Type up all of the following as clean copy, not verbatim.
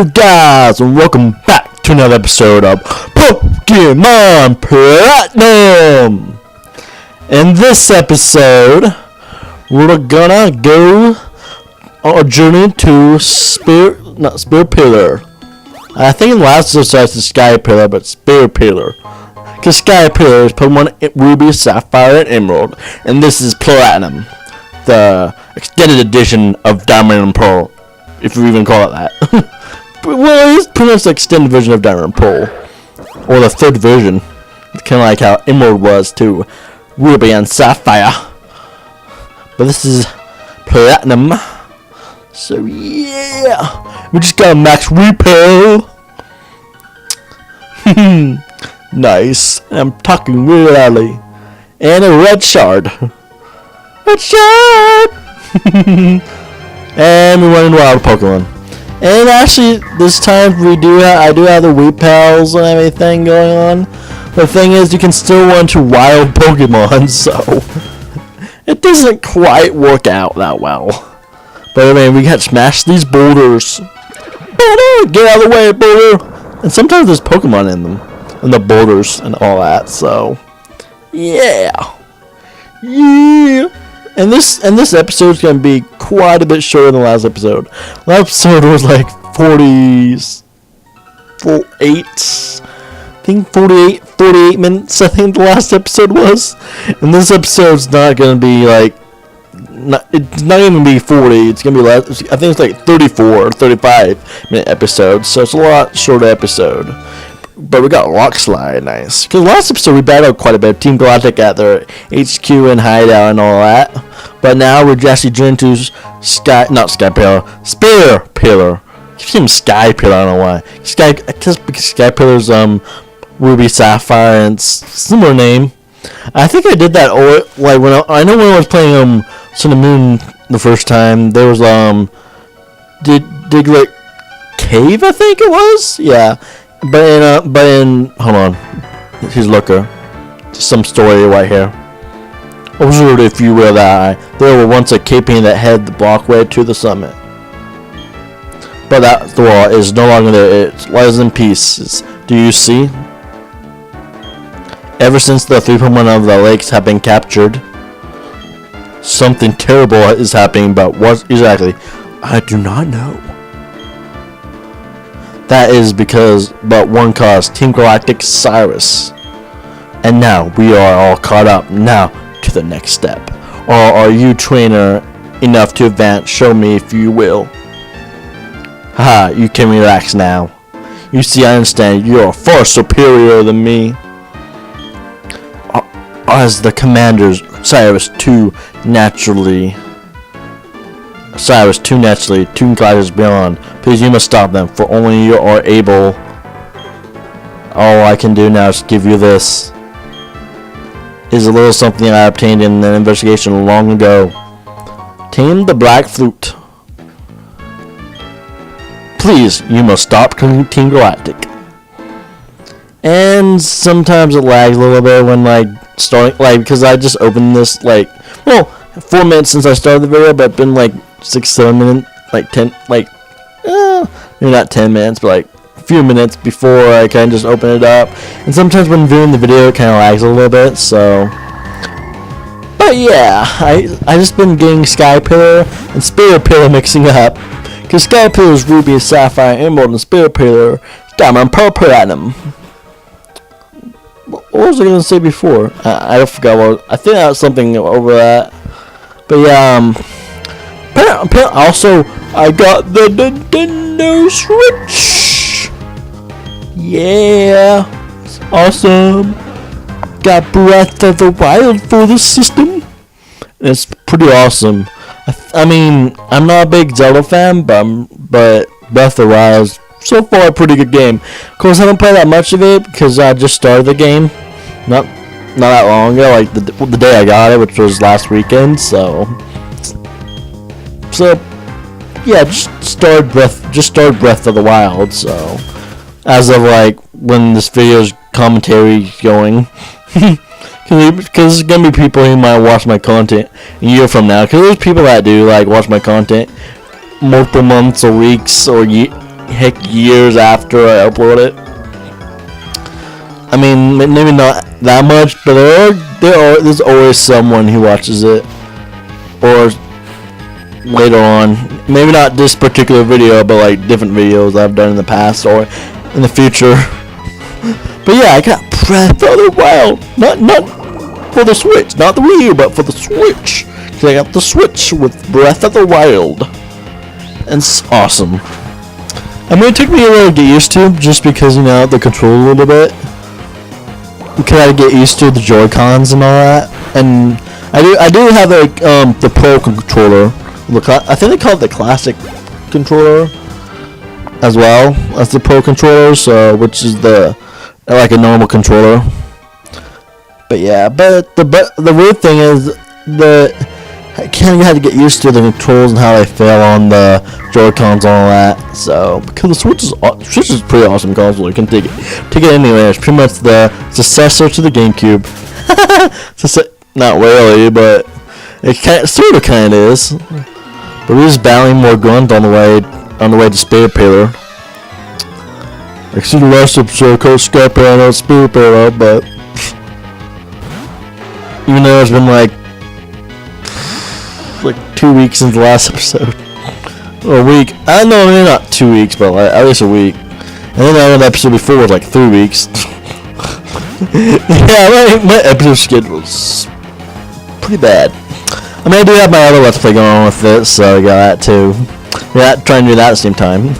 Hello guys, and welcome back to another episode of Pokemon Platinum! In this episode, we're gonna go on a journey to Spirit Pillar. I think in the last episode it's Sky Pillar, but Spirit Pillar. Because Sky Pillar is Pokemon Ruby, Sapphire, and Emerald, and this is Platinum, the extended edition of Diamond and Pearl, if you even call it that. Well, it's pretty much the extended version of Diamond and Pearl, or the third version. It's kind of like how Emerald was to Ruby and Sapphire, but this is Platinum. So yeah, we just got a max repel. Nice. I'm talking really loudly. And a red shard. Red shard! And we're running wild Pokemon. And actually, this time I do have the repels and everything going on. The thing is, you can still run to wild Pokemon, so it doesn't quite work out that well. But I mean, we got to smash these boulders. Get out of the way, boulder! And sometimes there's Pokemon in them. And the boulders and all that, so yeah. And this episode's gonna be quite a bit shorter than the last episode. Last episode was like 48 minutes, I think the last episode was. And this episode's not gonna be like, it's not even be 40, it's gonna be less. I think it's like 34 or 35 minute episodes, so it's a lot shorter episode. But we got Rock Slide, nice. Because last episode we battled quite a bit. Team Galactic at their HQ and hideout and all that. But now we're actually joining to Spear Pillar. I keep saying Sky Pillar, I don't know why. Because Sky Pillar's Ruby, Sapphire, and similar name. I think I did that like when I know when I was playing Sun and Moon the first time. There was Diglett Cave, I think it was. Yeah. But in hold on, here's Looker. Some story right here. Observe, if you will, that there were once a cave-painting that headed the blockway to the summit. But that the wall is no longer there. It lies in peace. Do you see? Ever since the 3 Pokemon of the lakes have been captured, something terrible is happening. But what exactly? I do not know. That is because but one cause, Team Galactic Cyrus. And now we are all caught up now to the next step. Or are you trainer enough to advance? Show me if you will. Haha, you can relax now. You see, I understand you are far superior than me. As the commanders, Cyrus too naturally, Team Gliders beyond. Please, you must stop them, for only you are able. All I can do now is give you this. Is a little something I obtained in an investigation long ago. Tame the Black Flute. Please, you must stop Team Galactic. And sometimes it lags a little bit when because I just opened this 4 minutes since I started the video, but it's been 6-7 minutes, 10, maybe not 10 minutes, but a few minutes before I kind of just open it up. And sometimes when viewing the video, it kind of lags a little bit, so. But yeah, I just been getting Sky Pillar and Spirit Pillar mixing up. Because Sky Pillar is Ruby, Sapphire, Emerald, and Spirit Pillar Diamond, Pearl, Platinum. What was I going to say before? I forgot I think that was something over that. But yeah, also, I got the Nintendo Switch. Yeah, it's awesome. Got Breath of the Wild for the system. It's pretty awesome. I mean, I'm not a big Zelda fan, but Breath of the Wild is so far a pretty good game. Of course, I haven't played that much of it because I just started the game not that long ago, like the day I got it, which was last weekend. So yeah, just started Breath of the Wild. So as of when this video's commentary going, because there's gonna be people who might watch my content a year from now. Because there's people that do watch my content multiple months or weeks or heck years after I upload it. I mean, maybe not that much, but there's always someone who watches it, or later on. Maybe not this particular video, but like different videos I've done in the past or in the future. But yeah, I got Breath of the Wild, not for the Switch, not the Wii U, but for the Switch. Cause I got the Switch with Breath of the Wild, and it's awesome. I mean, it took me a while to get used to, just because the control a little bit. Because I get used to the Joy-Cons and all that, and I do have the Pro controller. I think they call it the Classic controller as well as the Pro controller, so which is like a normal controller. But yeah, but the weird thing is I kind of had to get used to the controls and how they feel on the Joy-Cons and all that. So because the Switch is a pretty awesome console, you can take it anywhere. It's pretty much the successor to the GameCube. Not really, but it sort of kind of is. But we're just battling more guns on the way to Spirit Pillar. Like, see the last episode called Spirit Pillar, but even though it's been like 2 weeks since the last episode, or a week. I don't know, maybe not 2 weeks, but like at least a week. And then the episode before was like 3 weeks. Yeah, my episode schedule's pretty bad. I mean, I do have my other Let's Play going on with it, so I got that too. Yeah, trying to do that at the same time.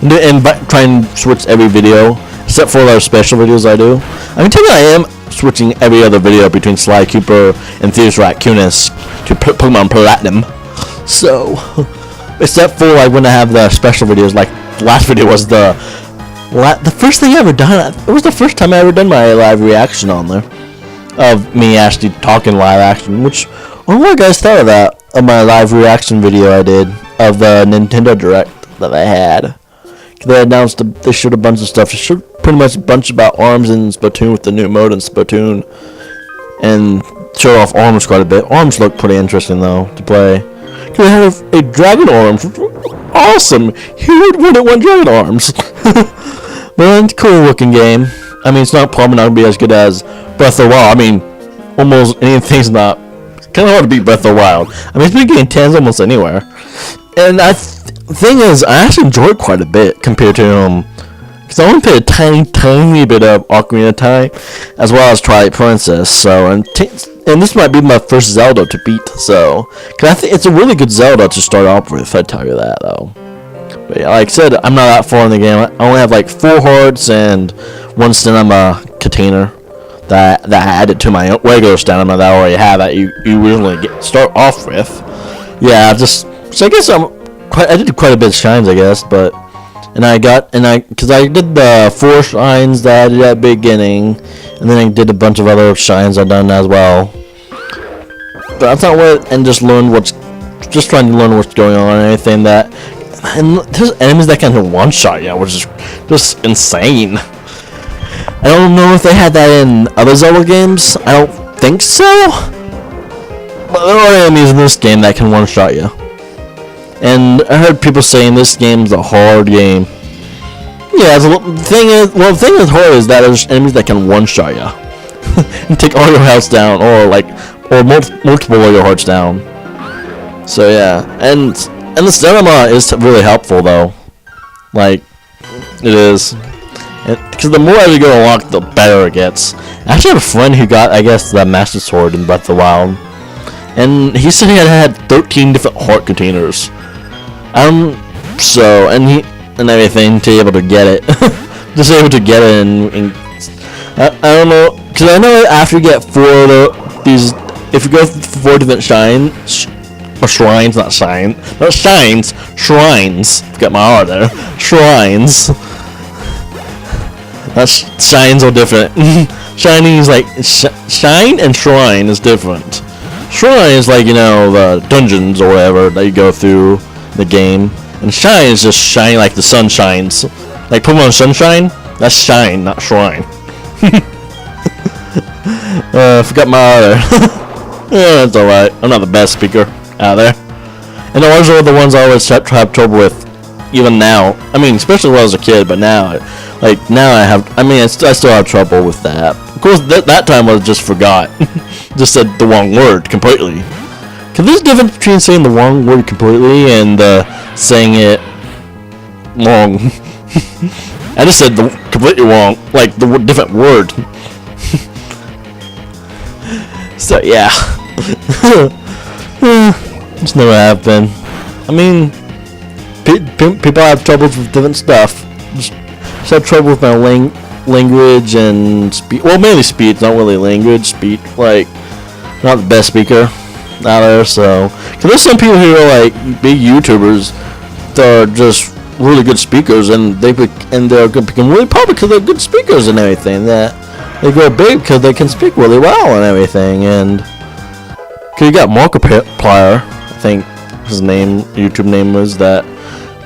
and try and switch every video, except for those special videos I do. I mean, technically I am switching every other video between Sly Cooper and Theus Raccoonus to Pokemon Platinum. So, except for like when I have the special videos, like the last video was the first thing I ever done. It was the first time I ever done my live reaction on there, of me actually talking live action. Which, what do you guys thought of that? Of my live reaction video I did of the Nintendo Direct that I had. They announced they showed a bunch of stuff. They showed pretty much a bunch about ARMS in Splatoon with the new mode in Splatoon, and showed off ARMS quite a bit. ARMS looked pretty interesting though to play. Cause they had a Dragon ARMS, awesome. Who would want Dragon ARMS? But it's a cool looking game. I mean, it's probably not gonna be as good as Breath of the Wild. I mean, almost anything's not. It's kind of hard to beat Breath of the Wild. I mean, it's been getting 10s almost anywhere. And the thing is, I actually enjoyed quite a bit compared to because I only played a tiny bit of Ocarina of Time, as well as Twilight Princess. So, and this might be my first Zelda to beat. So, cause I think it's a really good Zelda to start off with. If I tell you that, though. But yeah, like I said, I'm not that far in the game. I only have like 4 hearts and 1 stamina container that I added to my regular stamina that I already have that you usually start off with. Yeah, so I guess I did quite a bit of shines, I guess, but because I did the 4 shines that I did at the beginning, and then I did a bunch of other shines I've done as well. But that's not what, and just trying to learn what's going on and anything that, and there's enemies that can one-shot you, which is just insane. I don't know if they had that in other Zelda games. I don't think so. But there are enemies in this game that can one-shot you. And I heard people saying this game's a hard game. Yeah, the thing is hard is that there's enemies that can one-shot you and take all your health down, or multiple of your hearts down. So yeah, and the stamina is really helpful though. Like, it is. Because the more as you go along, the better it gets. I actually have a friend who got, I guess, the Master Sword in Breath of the Wild, and he said he had 13 different heart containers. So, and everything to be able to get it. Just able to get it, and I don't know, because I know after you get 4 of these, if you go for 4 different shrines, got my R there, shrines, shines are different. Shining is like, shine and shrine is different. Shrine is like, the dungeons or whatever that you go through the game, and shine is just shining like the sun shines, like Pokemon Sunshine. That's shine, not shrine. Forgot my other. Yeah, that's alright. I'm not the best speaker out there, and those are the ones I always have trouble with even now. I mean, especially when I was a kid, but now, like now I still have trouble with that. Of course, that time I just forgot, just said the wrong word completely. Cause there's a difference between saying the wrong word completely and saying it wrong. I just said the completely wrong, like the different word. So yeah, just never have been. I mean, people have troubles with different stuff. Just have trouble with my language and speech. Well, mainly speech, not really language. Speech, like, not the best speaker out there. So, cause there's some people who are like big YouTubers that are just really good speakers, and they're become really popular because they're good speakers and everything. That they go big because they can speak really well and everything. And cause you got Markiplier, I think his YouTube name was, that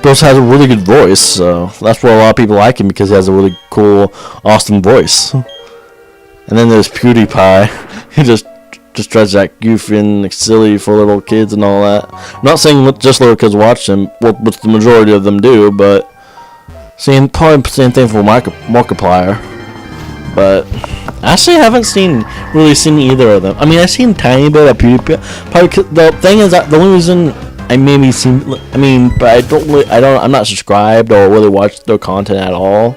Bruce has a really good voice, so that's why a lot of people like him, because he has a really cool, awesome voice. And then there's PewDiePie. He just tries to act goofy and silly for little kids and all that. I'm not saying just little kids watch him, which the majority of them do, but probably the same thing for Markiplier. But actually, I haven't really seen either of them. I mean, I've seen a tiny bit of PewDiePie. Probably the thing is that the only reason I maybe seen, but I'm not subscribed or really watch their content at all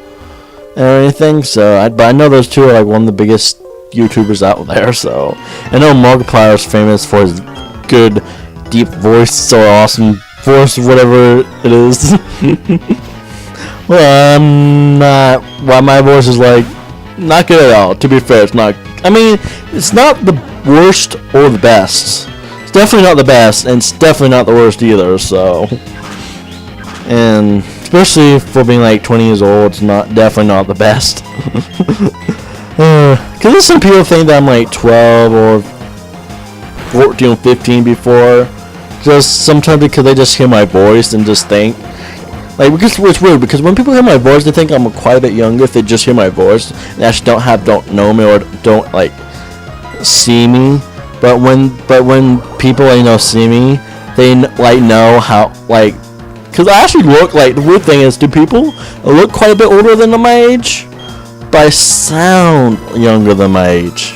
or anything. So, but I know those two are like one of the biggest YouTubers out there. So, I know Markiplier is famous for his good, deep voice, or awesome voice, whatever it is. Well, I'm not. Well, my voice is like not good at all. To be fair, it's not. I mean, it's not the worst or the best. It's definitely not the best, and it's definitely not the worst either. So, and especially for being like 20 years old, it's definitely not the best. Because some people think that I'm like 12 or 14 or 15 before. Just sometimes because they just hear my voice and just think. Like, because it's weird, because when people hear my voice, they think I'm quite a bit younger if they just hear my voice and actually don't know me or don't like see me. But when people see me, they like know how, like, because I actually look like, the weird thing is, do people look quite a bit older than my age, but I sound younger than my age.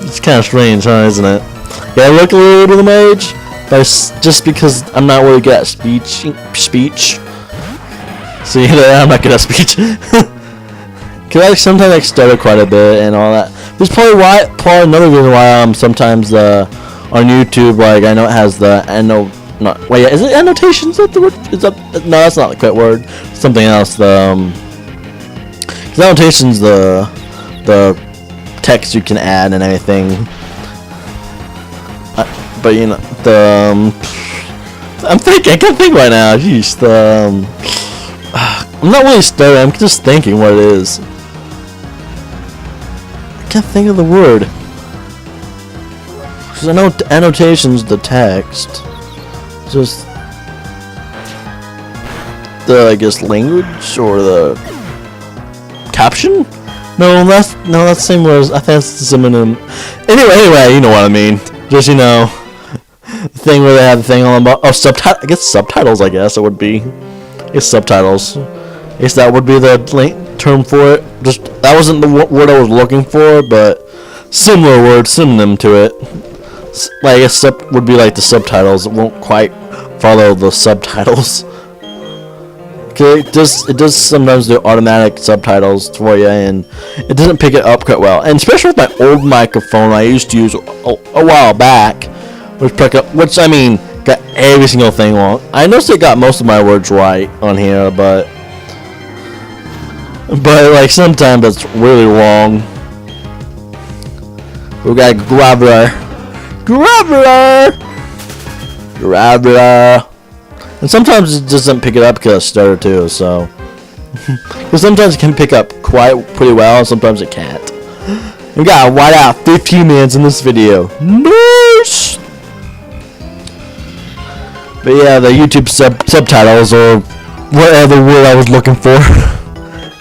It's kind of strange, huh, isn't it? Yeah, I look a little older than my age, but it's just because I'm not really good at speech. See, I'm not good at speech. Cause I sometimes stutter quite a bit and all that. There's probably another reason why sometimes on YouTube, like, I know it has the is it annotations? Is that the word? No, that's not the correct word. Something else. Cause annotations the text you can add and everything. But I can't think right now. Jeez, I'm not really stuttering. I'm just thinking what it is. I can't think of the word. Because I know annotations, the text. Just the, I guess, language or the caption. No, that's the same word. I think that's the synonym. Anyway, you know what I mean. Just the thing where they have the thing on the I guess subtitles. I guess it would be. It's subtitles. I guess that would be the term for it. Just that wasn't the word I was looking for, but similar word, synonym to it. Like would be like the subtitles. It won't quite follow the subtitles. Okay, it does sometimes do automatic subtitles for you, and it doesn't pick it up quite well. And especially with my old microphone I used to use a while back, which I mean got every single thing wrong. I noticed it got most of my words right on here, but like sometimes it's really wrong. We got graveler. And sometimes it doesn't pick it up because it's stutter too, so. Because sometimes it can pick up pretty well, and sometimes it can't. We got a white out 15 minutes in this video. Nice! But yeah, the YouTube subtitles or whatever word I was looking for.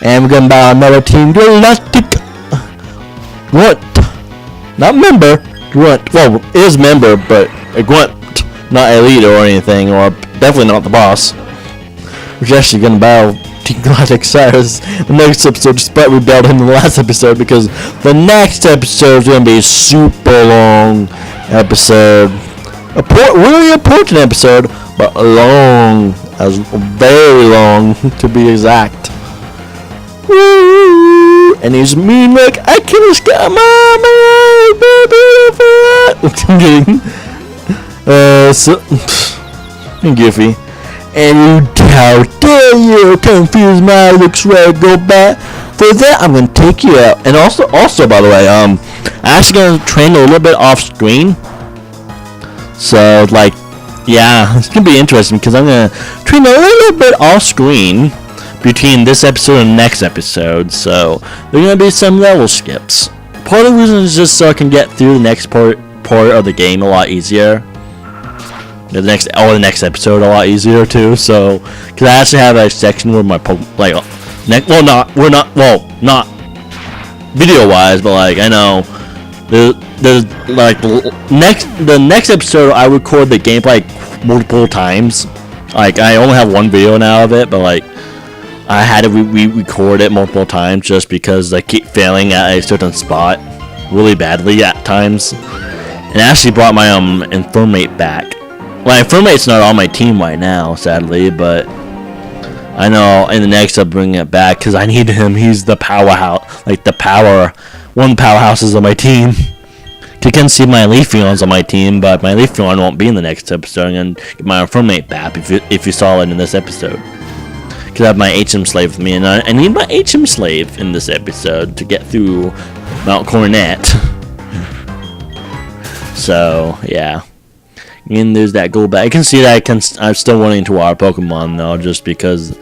And we're gonna buy another Team Galactic Grunt. Not member, Grunt. Well, it is member, but a Grunt. Not elite or anything, or definitely not the boss. We're actually gonna battle Team Galactic Cyrus the next episode, despite we battled him in the last episode, because the next episode is gonna be a super long episode. Really important episode, but long, very long to be exact. Woo! And he's mean like I can escape I'm kidding. So Goofy. And how dare you confuse my looks right, go back. For that I'm gonna take you out. And also by the way, I'm actually gonna train a little bit off screen. So like, yeah, it's gonna be interesting because I'm gonna train a little bit off screen between this episode and next episode. So there's gonna be some level skips. Part of the reason is just so I can get through the next part of the game a lot easier. The next episode a lot easier too. So because I actually have a section where my not video wise, but like I know there's like the next episode I record the gameplay multiple times. Like I only have one video now of it, but like I had to re-record it multiple times just because I keep failing at a certain spot really badly at times. And I actually brought my informate back. Well, informate's not on my team right now, sadly, but I know in the next I'll bring it back because I need him. He's the powerhouse, like one of the powerhouses of my team. You can see my Leafeon's on my team, but my Leafeon won't be in the next episode. I'm gonna get my informate back if you saw it in this episode. Because I have my HM slave with me, and I need my HM slave in this episode to get through Mount Coronet. So yeah. And there's that go back. I can see that I'm still wanting to water Pokemon though, just because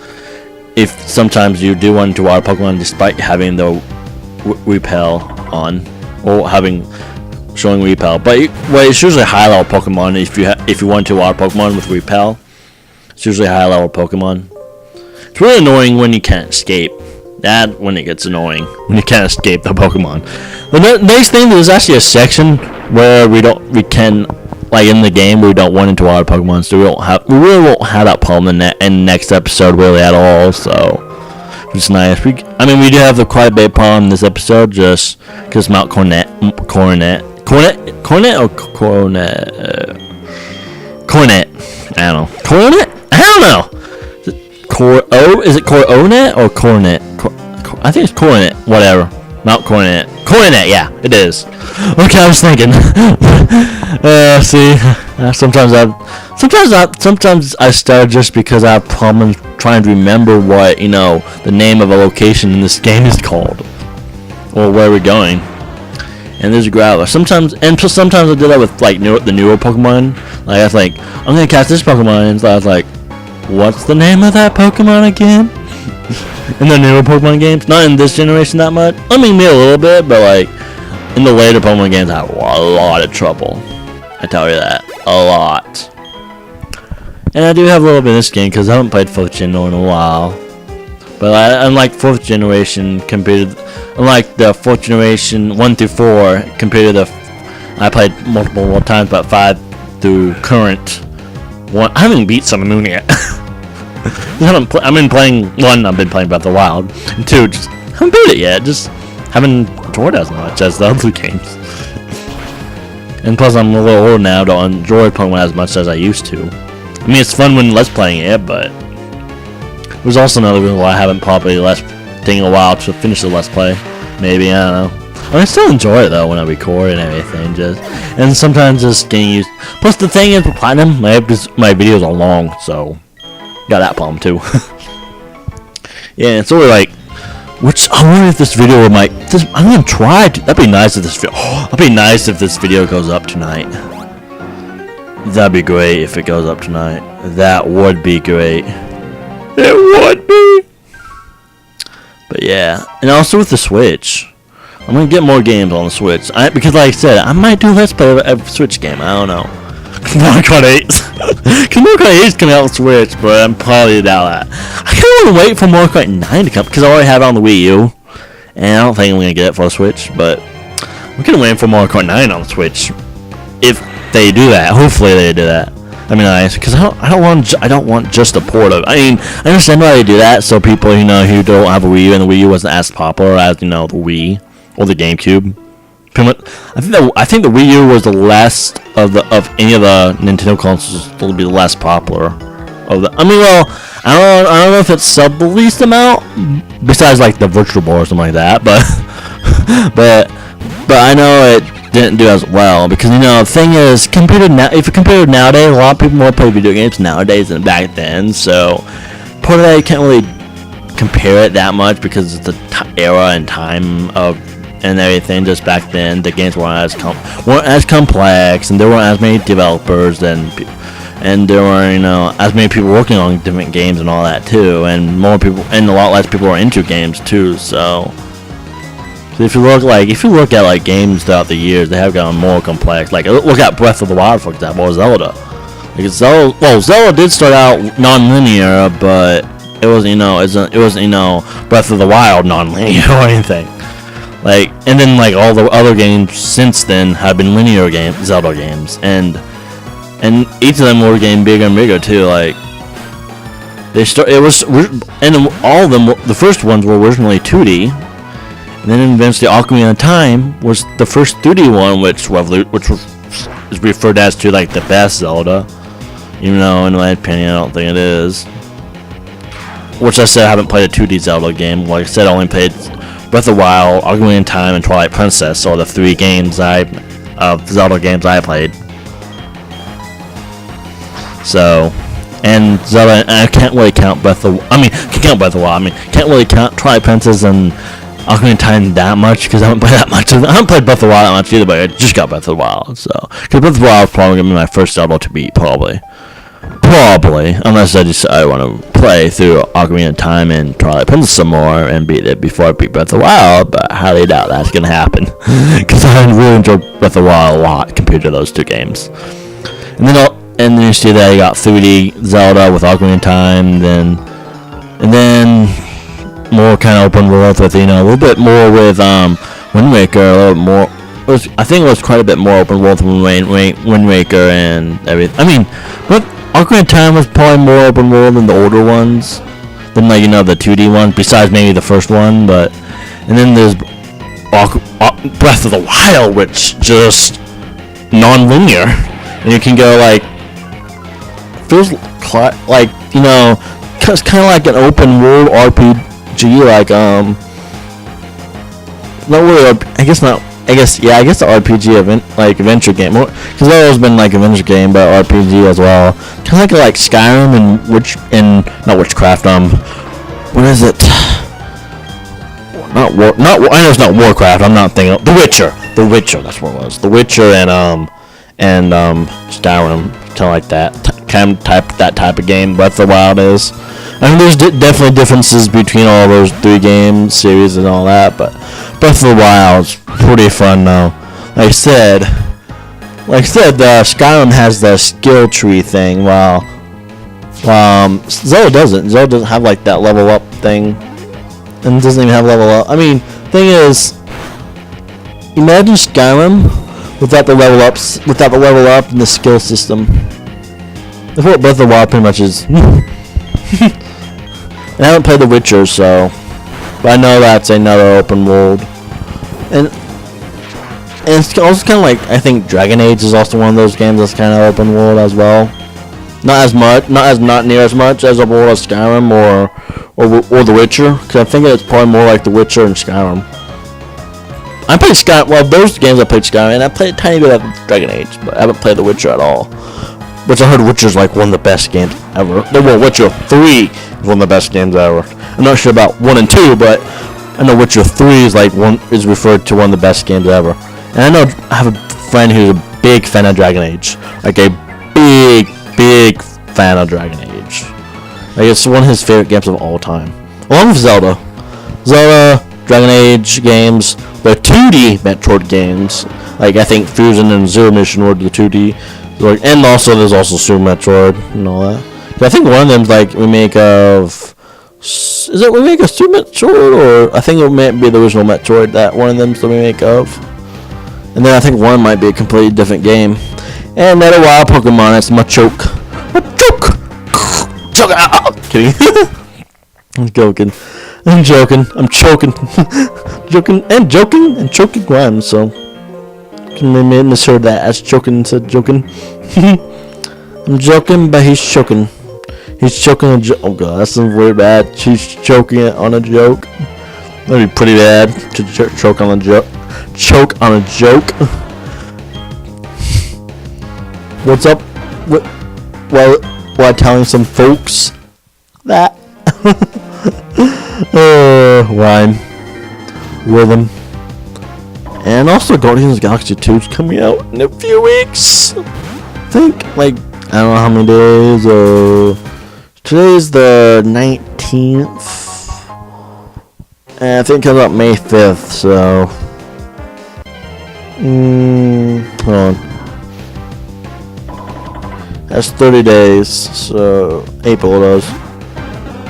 if sometimes you do want to water Pokemon despite having the repel on or showing repel, but it's usually high level Pokemon. If you want to water Pokemon with repel, it's usually high level Pokemon. It's really annoying when you can't escape. That when it gets annoying when you can't escape the Pokemon. The next thing, there's actually a section where we can. Like in the game, we don't want to water Pokemon, so we really won't have that problem in the next episode really at all. So it's nice. We do have the quite big problem in this episode just because Mount Coronet. I don't know. Is it Coronet or Coronet? I think it's Coronet. Whatever. Mount Coronet. Coronet, yeah, it is. Okay, I was thinking. Sometimes I start just because I have problems trying to remember what the name of a location in this game is called, or where we're going. And there's a Growler. Sometimes I do that with like the newer Pokemon. Like I was like, I'm gonna catch this Pokemon, and so I was like, what's the name of that Pokemon again? In the newer Pokemon games, not in this generation that much. I mean, me a little bit, but like in the later Pokemon games, I have a lot of trouble. I tell you that, a lot. And I do have a little bit in this game because I haven't played 4th Gen in a while. But unlike 4th generation unlike the 4th generation 1 through 4 compared to I played multiple times, but 5 through current 1. I haven't beat Sun and Moon yet. I've been playing Breath of the Wild, and 2, just haven't beat it yet. Just haven't enjoyed it as much as the other games. And plus, I'm a little older now, don't enjoy Pokemon as much as I used to. I mean, it's fun when Let's Playing it, but there's also another reason why I haven't probably Let's Playing a while to finish the Let's Play. Maybe, I don't know. I still enjoy it though when I record and everything, and sometimes just getting used. Plus, the thing is with Platinum, my videos are long, so got that problem too. Yeah, it's sort of like, I wonder if this video I'm gonna try to. That'd be nice if this video goes up tonight. That'd be great if it goes up tonight. That would be great. It would be. But yeah, and also with the Switch, I'm gonna get more games on the Switch. Because like I said, I might do Let's Play a Switch game. I don't know. Mario Kart 8. Because Mario Kart 8 is coming out on Switch, but I'm probably doubt that. I kind of want to wait for Mario Kart 9 to come, because I already have it on the Wii U. And I don't think I'm going to get it for the Switch, but I'm kind of waiting for Mario Kart 9 on the Switch. If they do that. Hopefully they do that. That'd be nice, because I don't want just a port of. I mean, I understand why they do that, so people who don't have a Wii U, and the Wii U wasn't as popular as the Wii or the GameCube. Pretty much, I think the Wii U was the last of any of the Nintendo consoles to be the last popular. I mean, well, I don't know if it's the least amount, besides like the Virtual Boy or something like that, but but I know it didn't do as well, because the thing is, if you compare it nowadays, a lot of people more play video games nowadays than back then, so part of that you can't really compare it that much, because it's the era and time of and everything. Just back then the games weren't as complex, and there weren't as many developers, and there were as many people working on different games and all that too, and more people, and a lot less people are into games too. So if you look at like games throughout the years, they have gotten more complex. Like look at Breath of the Wild, for example, or Zelda. Like Zelda did start out non-linear, but it wasn't Breath of the Wild non-linear or anything. Like, and then like all the other games since then have been linear Zelda games, and each of them were getting bigger and bigger too. Like and all of them, the first ones were originally 2D. And then eventually Ocarina of Time was the first 2D one, which is referred as to like the best Zelda. Even though, in my opinion, I don't think it is. Which I said, I haven't played a 2D Zelda game. Like I said, I only played Breath of the Wild, Ocarina of Time, and Twilight Princess. So the 3 Zelda games I played. So, and Zelda, and I can't really count Breath of the Wild. Can't really count Twilight Princess and Ocarina of Time that much, because I haven't played that much. I haven't played Breath of the Wild that much either, but I just got Breath of the Wild. So, because Breath of the Wild is probably gonna be my first Zelda to beat, probably, unless I want to play through Ocarina of Time and Twilight Princess some more and beat it before I beat Breath of the Wild. But I highly doubt that's gonna happen, because I really enjoyed Breath of the Wild a lot compared to those 2 games. And then you see that you got 3D Zelda with Ocarina of Time, and then more kind of open world with a little bit more with Wind Waker, a little more. I think it was quite a bit more open world than Wind Waker and everything. I mean, but Ocarina of Time was probably more open world than the older ones, than like the 2D ones. Besides maybe the first one, and then there's Breath of the Wild, which just non-linear, and you can go like. Feels like it's kind of like an open world RPG, like not really. I guess the RPG event, like adventure game, because it's always been like adventure game, but RPG as well. Kind of like Skyrim and not Witchcraft. What is it? I know it's not Warcraft. I'm not thinking The Witcher. The Witcher. That's what it was. The Witcher and Skyrim, kind of like that. That type of game Breath of the Wild is. I mean, there's definitely differences between all those 3 game series and all that, but Breath of the Wild's pretty fun though. Like I said, Skyrim has the skill tree thing, while Zelda doesn't. Zelda doesn't have like that level up thing, and doesn't even have level up. I mean, thing is, imagine Skyrim without the level up and the skill system. That's what Breath of the Wild pretty much is. I haven't played The Witcher, but I know that's another open world. And it's also kind of like, I think Dragon Age is also one of those games that's kind of open world as well. Not near as much as a world as Skyrim or The Witcher, because I think it's probably more like The Witcher and Skyrim. I played Skyrim. Well, those games I played Skyrim, and I played a tiny bit of Dragon Age, but I haven't played The Witcher at all. Which I heard Witcher's like one of the best games ever. Well, Witcher 3 is one of the best games ever. I'm not sure about 1 and 2, but I know Witcher 3 is referred to one of the best games ever. And I know I have a friend who's a big fan of Dragon Age. Like a big fan of Dragon Age. Like it's one of his favorite games of all time. Along with Zelda, Dragon Age games, the 2D Metroid games. Like I think Fusion and Zero Mission were the 2D. And also, there's also Super Metroid and all that. But I think one of them's like remake of. Is it remake of Super Metroid, or I think it might be the original Metroid that one of them's the remake of. And then I think one might be a completely different game. And another wild Pokemon, that's Machoke. Machoke! Choke out! Kidding. I'm joking. I'm choking. joking and choking rhymes, so. Can we misheard that as choking instead of joking? I'm joking, but he's choking. He's choking a joke. Oh god, that sounds really bad. She's choking it on a joke. That'd be pretty bad to choke on a joke. Choke on a joke. What's up? While telling some folks that rhyme, rhythm, and also Guardians of the Galaxy 2 is coming out in a few weeks. I think like I don't know how many days. Today's the 19th, and I think it comes out May 5th. So, hold on. That's 30 days, so April does.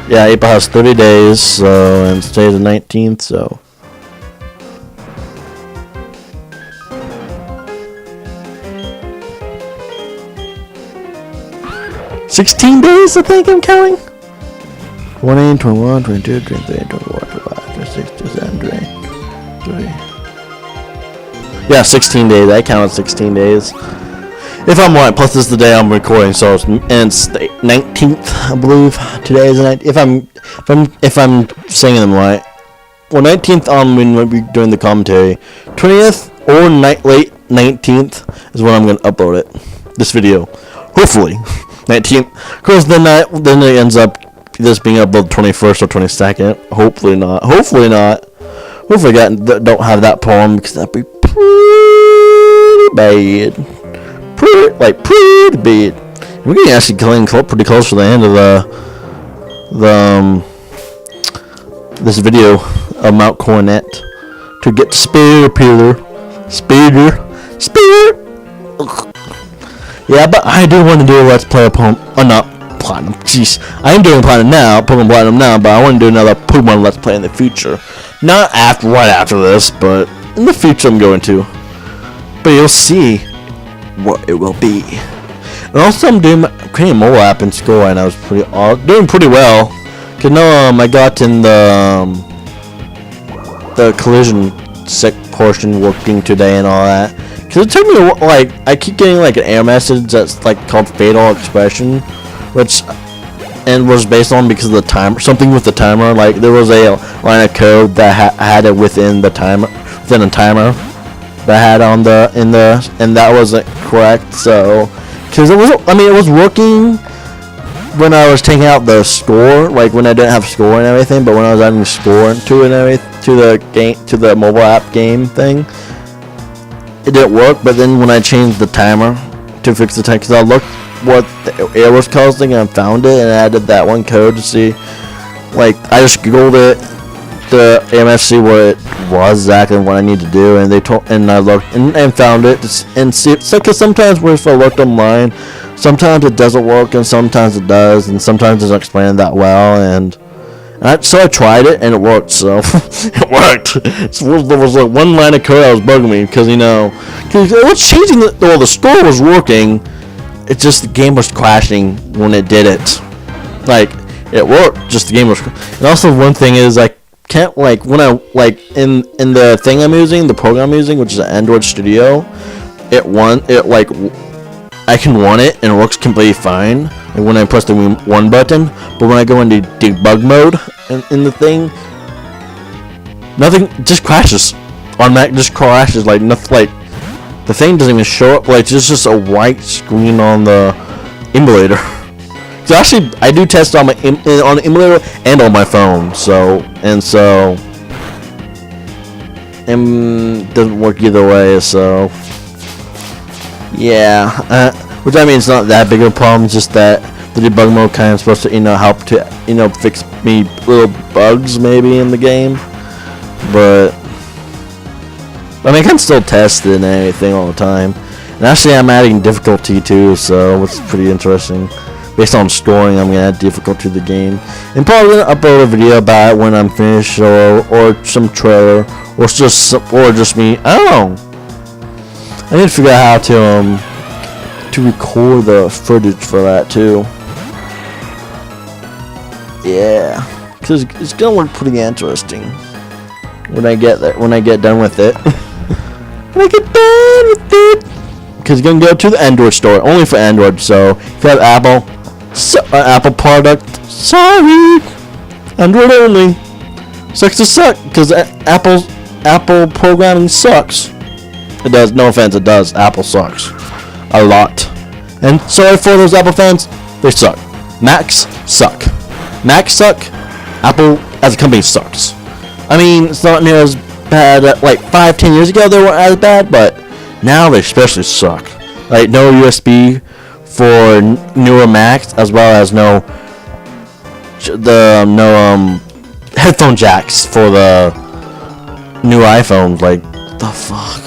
Yeah, April has 30 days, so, and today's the 19th, so. $16 days, I think I'm counting. 20, 21, 22, 23, 24, 25, 26, 27, 28, 30. Yeah, 16 days. I counted 16 days. If I'm right, plus this is the day I'm recording, so it's the 19th, I believe. Today is the 19th. If I'm saying them right. Well, 19th on when we'll be doing the commentary. 20th or late 19th is when I'm gonna upload it. This video, hopefully, 19th. Of course, then it ends up this being uploaded 21st or 22nd. Hopefully not. Hopefully I don't have that problem because that'd be pretty bad. Pretty bad. We're getting actually pretty close to the end of this video of Mount Coronet to get to Spear. Yeah, but I do want to do a Let's Play of not Platinum. Jeez, I am doing Platinum now, Pokemon Platinum now, but I want to do another Pokemon Let's Play in the future. Not right after this, but in the future I'm going to. But you'll see what it will be. And also I'm creating a mobile app in school and I was doing pretty well. Cause I got in the collision portion working today and all that. Cause it took me I keep getting an error message that's called Fatal Expression, which was based on because of the timer, something with the timer. There was a line of code that had it within a timer that I had and that wasn't correct. So, cause it was working when I was taking out the score, when I didn't have score and everything. But when I was adding score to it and everything to the mobile app game thing, it didn't work. But then when I changed the timer to fix the time, because I looked what the error was causing and I found it and added that one code to see. I just googled it, the MFC, what it was exactly what I need to do, and I looked and found it and see. Because sometimes if I looked online, sometimes it doesn't work and sometimes it does, and sometimes it doesn't explain it that well. So I tried it and it worked. So it worked. There was one line of code that was bugging me because it was changing. The score was working. It's just the game was crashing when it did it. It worked. Just the game was. And also one thing is can't when I in the thing I'm using, the program I'm using, which is an Android Studio, I can run it and it works completely fine when I press the one button, but when I go into debug mode in the thing, nothing, just crashes. Automatic just crashes nothing. The thing doesn't even show up. It's just a white screen on the emulator. So actually, I do test on the emulator and on my phone. So it doesn't work either way. So yeah, which I mean it's not that big of a problem. It's just that the debug mode kind of supposed to help to fix me little bugs maybe in the game, but I can still test it and everything all the time. And actually, I'm adding difficulty too, so it's pretty interesting. Based on scoring, I'm gonna add difficulty to the game, and probably gonna upload a video about it when I'm finished, or some trailer, or just me. I don't know. I need to figure out how to to record the footage for that too. Yeah, because it's gonna look pretty interesting when I get there. When I get done with it. When I get done with it. Because it's gonna go to the Android store, only for Android. So if you have Apple product, sorry, Android only. Sucks to suck, because Apple programming sucks. It does. No offense, it does. Apple sucks a lot. And sorry for those Apple fans, they suck. Macs suck. Macs suck. Apple as a company sucks. I mean, it's not near as bad. Like 5-10 years ago, they weren't as bad, but now they especially suck. Like no USB for newer Macs, as well as no headphone jacks for the new iPhones. Like the fuck?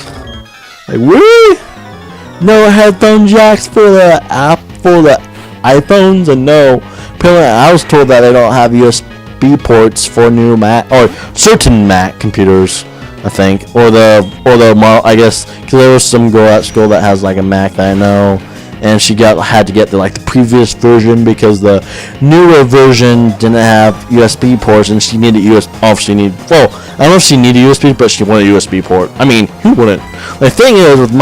Like really? No headphone jacks for the iPhones, and no. Apparently, I was told that they don't have USB ports for new Mac or certain Mac computers. I think, or the model, I guess, because there was some girl at school that has like a Mac that I know, and she had to get the previous version because the newer version didn't have USB ports, and she needed well, I don't know if she needed USB, but she wanted a USB port. I mean, who wouldn't? The thing is, with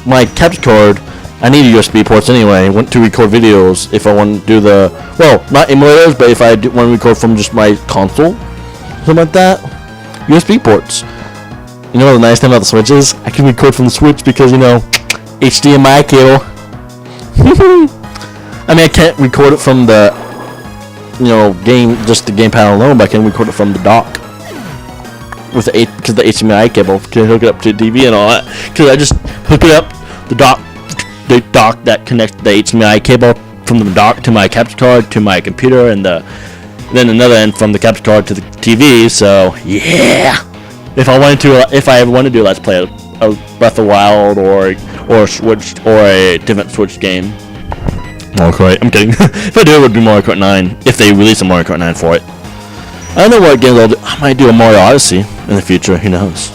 my capture card, I need USB ports anyway. I want to record videos if I want to do not emulators, but if I want to record from just my console, something like that. USB ports. You know the nice thing about the Switch is I can record from the Switch because HDMI cable. I mean, I can't record it from the just the gamepad alone, but I can record it from the dock with because the HDMI cable can hook it up to the TV and all that. Because I just hook it up the dock that connects the HDMI cable from the dock to my capture card to my computer, and then another end from the capture card to the TV. So yeah, if I ever want to do Let's Play a Breath of the Wild or Switch or a different Switch game. Okay, I'm kidding. If I do, it would be Mario Kart 9 if they release a Mario Kart 9 for it. I don't know what games I'll do. I might do a Mario Odyssey in the future. Who knows?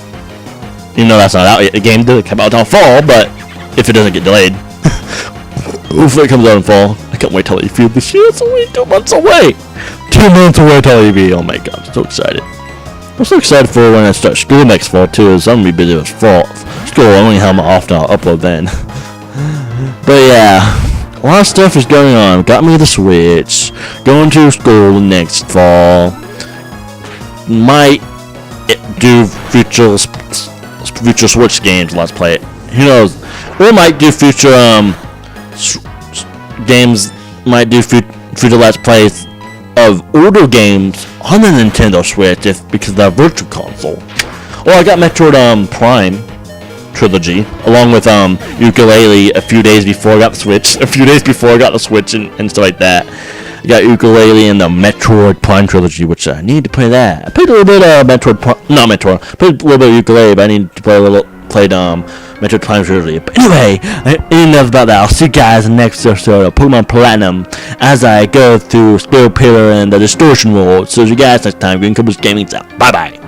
That's not out yet. The game did come out till fall, but if it doesn't get delayed. Hopefully it comes out in fall. I can't wait till E3 this year. It's only 2 months away. 2 months away till E3. Oh my god, I'm so excited. I'm so excited for when I start school next fall too. I'm gonna be busy with fall school. I only have my off now. I'll upload then. But yeah, a lot of stuff is going on. Got me the Switch. Going to school next fall. Might do future Switch games. Let's play it. Who knows? We might do future games. Might do future Let's Plays of older games on the Nintendo Switch because of the Virtual Console. Or I got Metroid Prime trilogy along with Ukulele a few days before I got the Switch. A few days before I got the Switch and stuff like that. I got Ukulele and the Metroid Prime trilogy, which I need to play that. I played a little bit of played a little bit of Ukulele, but I need to play Metroid Prime trilogy. But anyway, enough about that. I'll see you guys in the next episode of Pokemon Platinum as I go through Spirit Pillar and the Distortion World. So see you guys next time. Green Cobras Gaming's out. Bye bye.